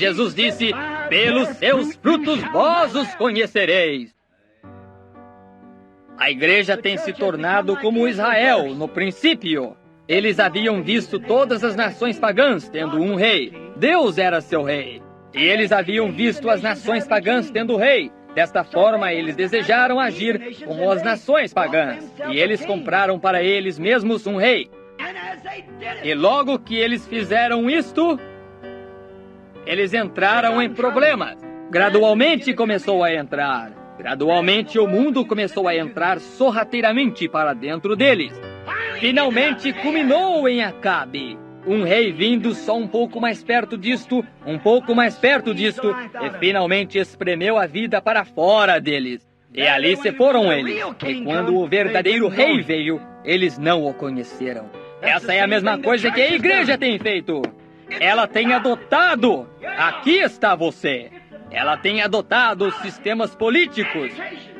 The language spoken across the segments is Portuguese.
Jesus disse: pelos seus frutos vós os conhecereis. A igreja tem se tornado como Israel no princípio. Eles haviam visto todas as nações pagãs tendo um rei. Deus era seu rei. E eles haviam visto as nações pagãs tendo rei. Desta forma, eles desejaram agir como as nações pagãs. E eles compraram para eles mesmos um rei. E logo que eles fizeram isto, eles entraram em problemas. Gradualmente começou a entrar. Gradualmente o mundo começou a entrar sorrateiramente para dentro deles. Finalmente culminou em Acabe. Um rei vindo só um pouco mais perto disto, um pouco mais perto disto, e finalmente espremeu a vida para fora deles. E ali se foram eles. E quando o verdadeiro rei veio, eles não o conheceram. Essa é a mesma coisa que a igreja tem feito. Ela tem adotado. Aqui está você. Ela tem adotado sistemas políticos,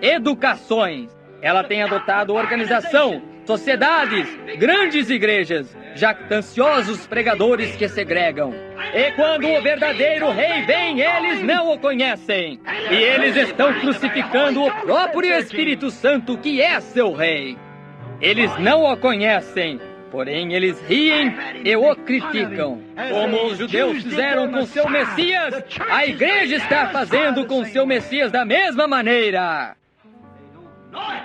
educações. Ela tem adotado organização, sociedades, grandes igrejas, jactanciosos pregadores que segregam. E quando o verdadeiro rei vem, eles não o conhecem. E eles estão crucificando o próprio Espírito Santo, que é seu rei. Eles não o conhecem, porém eles riem e o criticam. Como os judeus fizeram com seu Messias, a igreja está fazendo com seu Messias da mesma maneira.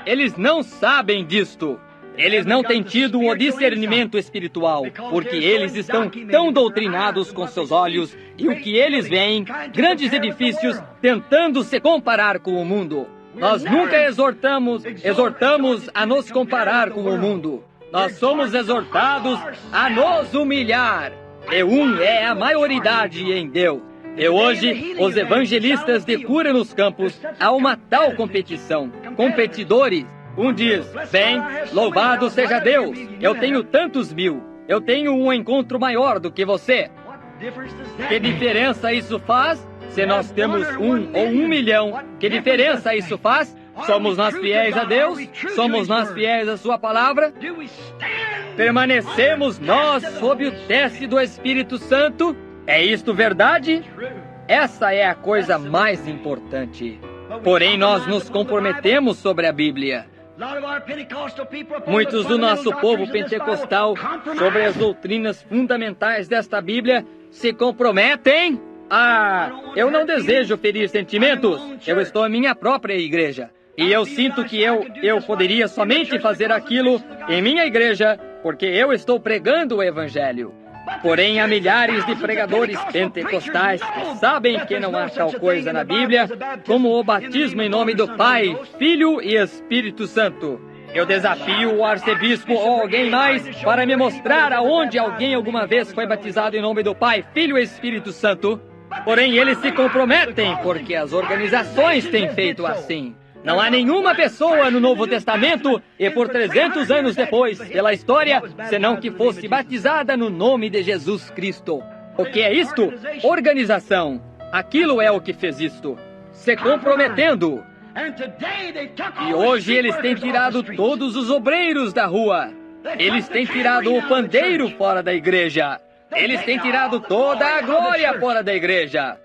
Eles não sabem disto. Eles não têm tido o discernimento espiritual, porque eles estão tão doutrinados com seus olhos, e o que eles veem, grandes edifícios, tentando se comparar com o mundo. Nós nunca exortamos a nos comparar com o mundo. Nós somos exortados a nos humilhar. E é a maioridade em Deus. E hoje, os evangelistas de cura nos campos, há uma tal competição. Competidores. Um diz: bem, louvado seja Deus, eu tenho tantos mil, eu tenho um encontro maior do que você. Que diferença isso faz? Se nós temos 1 ou 1 milhão, que diferença isso faz? Somos nós fiéis a Deus? Somos nós fiéis à sua palavra? Permanecemos nós sob o teste do Espírito Santo? É isto verdade? Essa é a coisa mais importante. Porém, nós nos comprometemos sobre a Bíblia. Muitos do nosso povo pentecostal, sobre as doutrinas fundamentais desta Bíblia, se comprometem a... Eu não desejo ferir sentimentos. Eu estou em minha própria igreja. E eu sinto que eu poderia somente fazer aquilo em minha igreja, porque eu estou pregando o Evangelho. Porém, há milhares de pregadores pentecostais que sabem que não há tal coisa na Bíblia como o batismo em nome do Pai, Filho e Espírito Santo. Eu desafio o arcebispo ou alguém mais para me mostrar aonde alguém alguma vez foi batizado em nome do Pai, Filho e Espírito Santo. Porém, eles se comprometem porque as organizações têm feito assim. Não há nenhuma pessoa no Novo Testamento, e por 300 anos depois, pela história, senão que fosse batizada no nome de Jesus Cristo. O que é isto? Organização. Aquilo é o que fez isto. Se comprometendo. E hoje eles têm tirado todos os obreiros da rua. Eles têm tirado o pandeiro fora da igreja. Eles têm tirado toda a glória fora da igreja.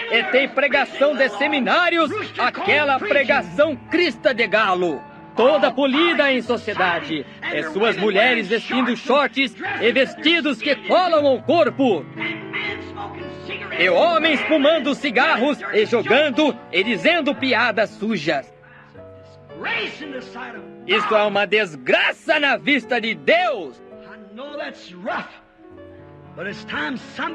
E tem pregação de seminários, aquela pregação crista de galo, toda polida em sociedade, e suas mulheres vestindo shorts e vestidos que colam ao corpo, e homens fumando cigarros e jogando e dizendo piadas sujas. Isso é uma desgraça na vista de Deus.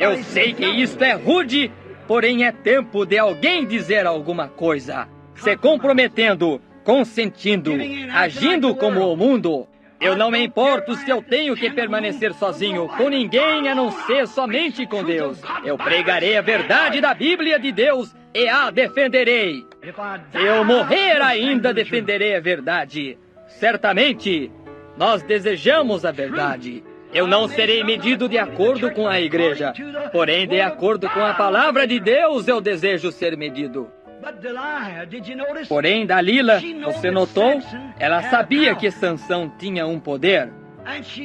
Eu sei que isto é rude, porém é tempo de alguém dizer alguma coisa. Se comprometendo, consentindo, agindo como o mundo. Eu não me importo se eu tenho que permanecer sozinho, com ninguém a não ser somente com Deus. Eu pregarei a verdade da Bíblia de Deus e a defenderei. Se eu morrer ainda defenderei a verdade. Certamente, nós desejamos a verdade. Eu não serei medido de acordo com a igreja, porém, de acordo com a palavra de Deus, eu desejo ser medido. Porém, Dalila, você notou? Ela sabia que Sansão tinha um poder.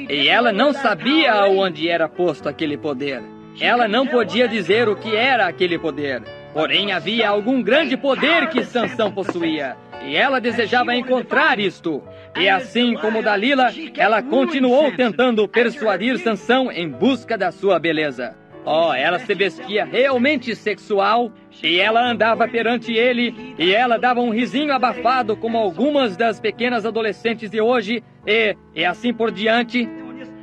E ela não sabia aonde era posto aquele poder. Ela não podia dizer o que era aquele poder. Porém, havia algum grande poder que Sansão possuía. E ela desejava encontrar isto. E assim como Dalila, ela continuou tentando persuadir Sansão em busca da sua beleza. Oh, ela se vestia realmente sexual, e ela andava perante ele, e ela dava um risinho abafado como algumas das pequenas adolescentes de hoje, e assim por diante.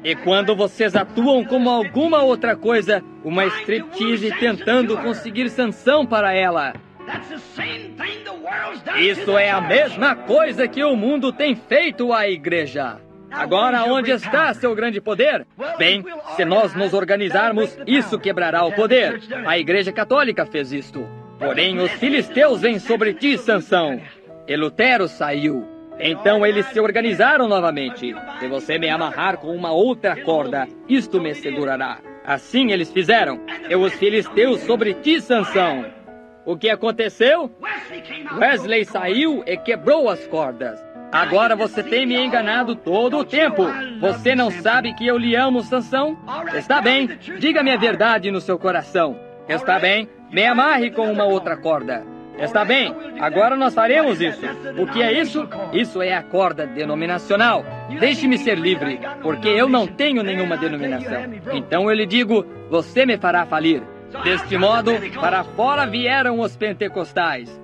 E quando vocês atuam como alguma outra coisa, uma striptease tentando conseguir Sansão para ela. Isso é a mesma coisa que o mundo tem feito à igreja. Agora, onde está seu grande poder? Bem, se nós nos organizarmos, isso quebrará o poder. A Igreja Católica fez isto. Porém, os filisteus vêm sobre ti, Sansão. E Lutero saiu. Então eles se organizaram novamente. Se você me amarrar com uma outra corda, isto me segurará. Assim eles fizeram. E os filisteus sobre ti, Sansão. O que aconteceu? Wesley saiu e quebrou as cordas. Agora você tem me enganado todo o tempo. Você não sabe que eu lhe amo, Sansão? Está bem, diga-me a verdade no seu coração. Está bem, me amarre com uma outra corda. Está bem, agora nós faremos isso. O que é isso? Isso é a corda denominacional. Deixe-me ser livre, porque eu não tenho nenhuma denominação. Então eu lhe digo, você me fará falir. Deste modo, para fora vieram os pentecostais.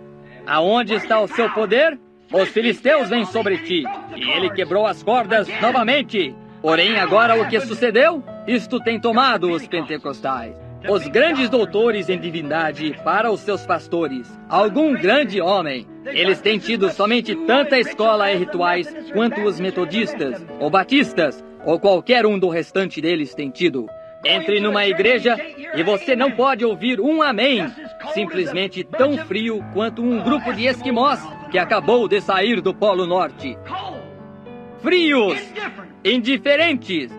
Aonde está o seu poder? Os filisteus vêm sobre ti, e ele quebrou as cordas novamente. Porém, agora o que sucedeu? Isto tem tomado os pentecostais. Os grandes doutores em divindade para os seus pastores. Algum grande homem. Eles têm tido somente tanta escola e rituais quanto os metodistas, ou batistas, ou qualquer um do restante deles tem tido. Entre numa igreja e você não pode ouvir um amém, simplesmente tão frio quanto um grupo de esquimós que acabou de sair do Polo Norte. Frios, indiferentes.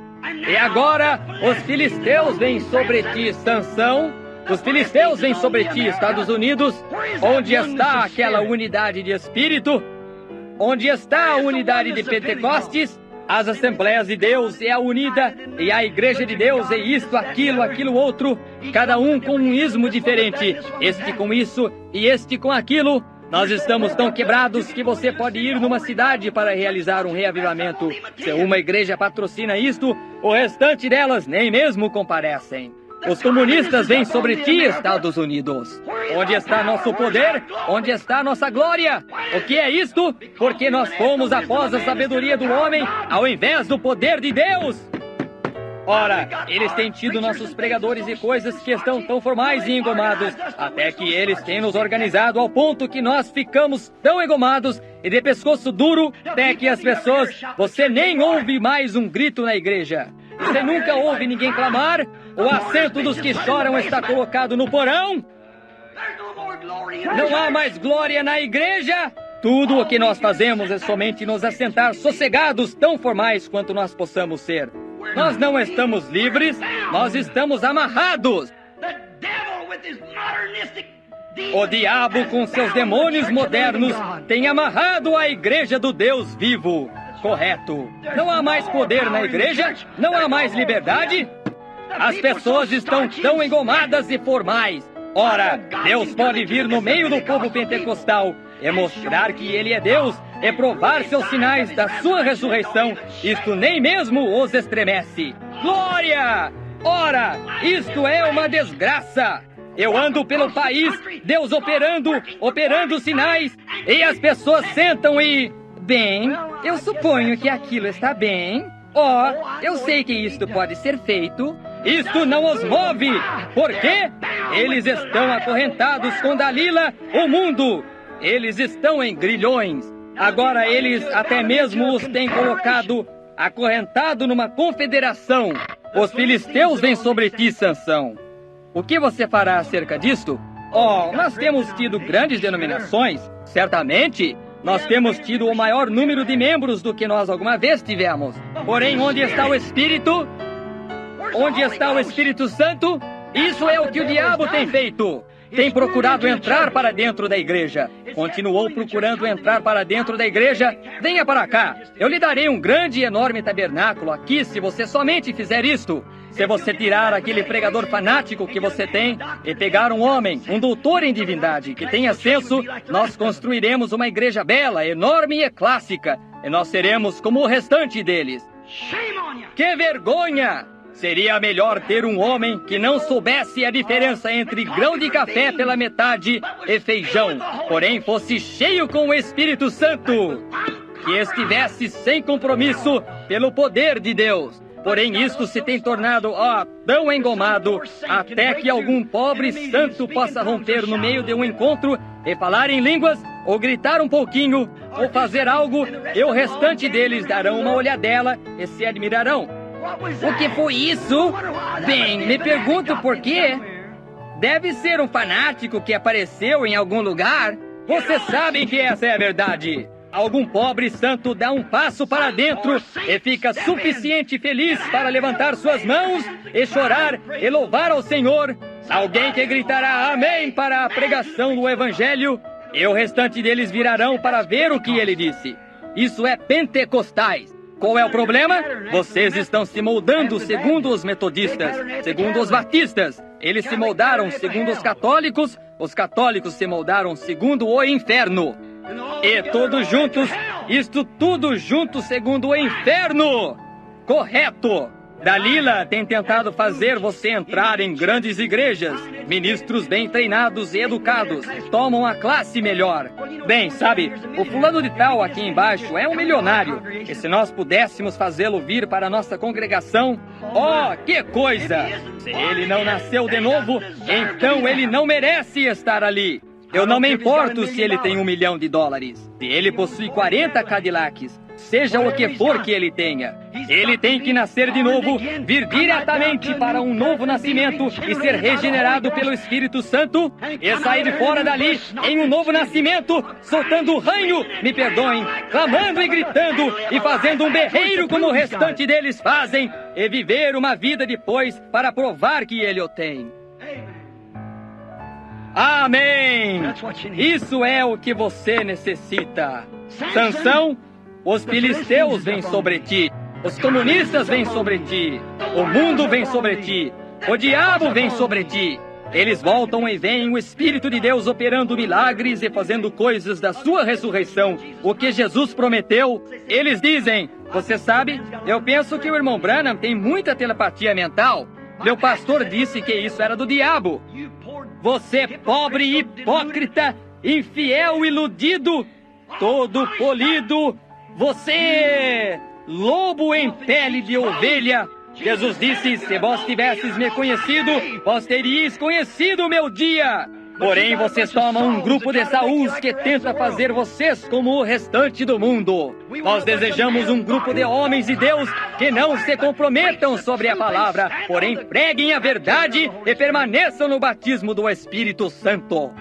E agora os filisteus vêm sobre ti, Sansão. Os filisteus vêm sobre ti, Estados Unidos. Onde está aquela unidade de espírito? Onde está a unidade de Pentecostes? As Assembleias de Deus é a unida, e a Igreja de Deus é isto, aquilo outro, cada um com um ismo diferente, este com isso e este com aquilo. Nós estamos tão quebrados que você pode ir numa cidade para realizar um reavivamento. Se uma igreja patrocina isto, o restante delas nem mesmo comparecem. Os comunistas vêm sobre ti, Estados Unidos. Onde está nosso poder? Onde está nossa glória? O que é isto? Porque nós fomos após a sabedoria do homem, ao invés do poder de Deus. Ora, eles têm tido nossos pregadores e coisas que estão tão formais e engomados, até que eles têm nos organizado ao ponto que nós ficamos tão engomados e de pescoço duro, até que as pessoas, você nem ouve mais um grito na igreja. Você nunca ouve ninguém clamar? O assento dos que choram está colocado no porão? Não há mais glória na igreja? Tudo o que nós fazemos é somente nos assentar sossegados, tão formais quanto nós possamos ser. Nós não estamos livres, nós estamos amarrados. O diabo, com seus demônios modernos, tem amarrado a igreja do Deus vivo. Correto. Não há mais poder na igreja? Não há mais liberdade? As pessoas estão tão engomadas e formais. Ora, Deus pode vir no meio do povo pentecostal e mostrar que Ele é Deus e provar seus sinais da sua ressurreição. Isto nem mesmo os estremece. Glória! Ora, isto é uma desgraça. Eu ando pelo país, Deus operando sinais, e as pessoas sentam e... Bem, eu suponho que aquilo está bem. Eu sei que isto pode ser feito. Isto não os move. Por quê? Eles estão acorrentados com Dalila, o mundo. Eles estão em grilhões. Agora eles até mesmo os têm colocado acorrentado numa confederação. Os filisteus vêm sobre ti, Sansão. O que você fará acerca disto? Nós temos tido grandes denominações, certamente. Nós temos tido o maior número de membros do que nós alguma vez tivemos. Porém, onde está o Espírito? Onde está o Espírito Santo? Isso é o que o diabo tem feito. tem procurado entrar para dentro da igreja. Continuou procurando entrar para dentro da igreja. Venha para cá. Eu lhe darei um grande e enorme tabernáculo aqui se você somente fizer isto. Se você tirar aquele pregador fanático que você tem e pegar um homem, um doutor em divindade, que tenha senso, nós construiremos uma igreja bela, enorme e clássica. E nós seremos como o restante deles. Que vergonha! Seria melhor ter um homem que não soubesse a diferença entre grão de café pela metade e feijão, porém fosse cheio com o Espírito Santo, que estivesse sem compromisso pelo poder de Deus. Porém, isto se tem tornado tão engomado, até que algum pobre santo possa romper no meio de um encontro e falar em línguas, ou gritar um pouquinho, ou fazer algo, e o restante deles darão uma olhadela e se admirarão. O que foi isso? Bem, me pergunto por quê. Deve ser um fanático que apareceu em algum lugar. Vocês sabem que essa é a verdade. Algum pobre santo dá um passo para dentro e fica suficiente feliz para levantar suas mãos e chorar e louvar ao Senhor. Alguém que gritará amém para a pregação do Evangelho, e o restante deles virarão para ver o que ele disse. Isso é pentecostais. Qual é o problema? Vocês estão se moldando segundo os metodistas, segundo os batistas. Eles se moldaram segundo os católicos se moldaram segundo o inferno. E todos juntos, isto tudo junto segundo o inferno. Correto. Dalila tem tentado fazer você entrar em grandes igrejas. Ministros bem treinados e educados tomam a classe melhor. Bem, sabe, o fulano de tal aqui embaixo é um milionário. E se nós pudéssemos fazê-lo vir para a nossa congregação, que coisa! Se ele não nasceu de novo, então ele não merece estar ali. Eu não me importo se ele tem $1 milhão. Se ele possui 40 Cadillacs, seja o que for que ele tenha, ele tem que nascer de novo, vir diretamente para um novo nascimento e ser regenerado pelo Espírito Santo e sair fora dali em um novo nascimento, soltando ranho, me perdoem, clamando e gritando e fazendo um berreiro como o restante deles fazem e viver uma vida depois para provar que ele o tem. Amém! Isso é o que você necessita. Sansão, os filisteus vêm sobre ti, os comunistas vêm sobre ti, o mundo vem sobre ti, o diabo vem sobre ti. Eles voltam e veem o Espírito de Deus operando milagres e fazendo coisas da sua ressurreição, o que Jesus prometeu. Eles dizem, você sabe, eu penso que o irmão Branham tem muita telepatia mental. Meu pastor disse que isso era do diabo. Você pobre hipócrita, infiel iludido, todo polido, você lobo em pele de ovelha. Jesus disse, se vós tivesses me conhecido, vós teríeis conhecido o meu dia. Porém, vocês tomam um grupo de Saúls que tenta fazer vocês como o restante do mundo. Nós desejamos um grupo de homens de Deus que não se comprometam sobre a palavra, porém preguem a verdade e permaneçam no batismo do Espírito Santo.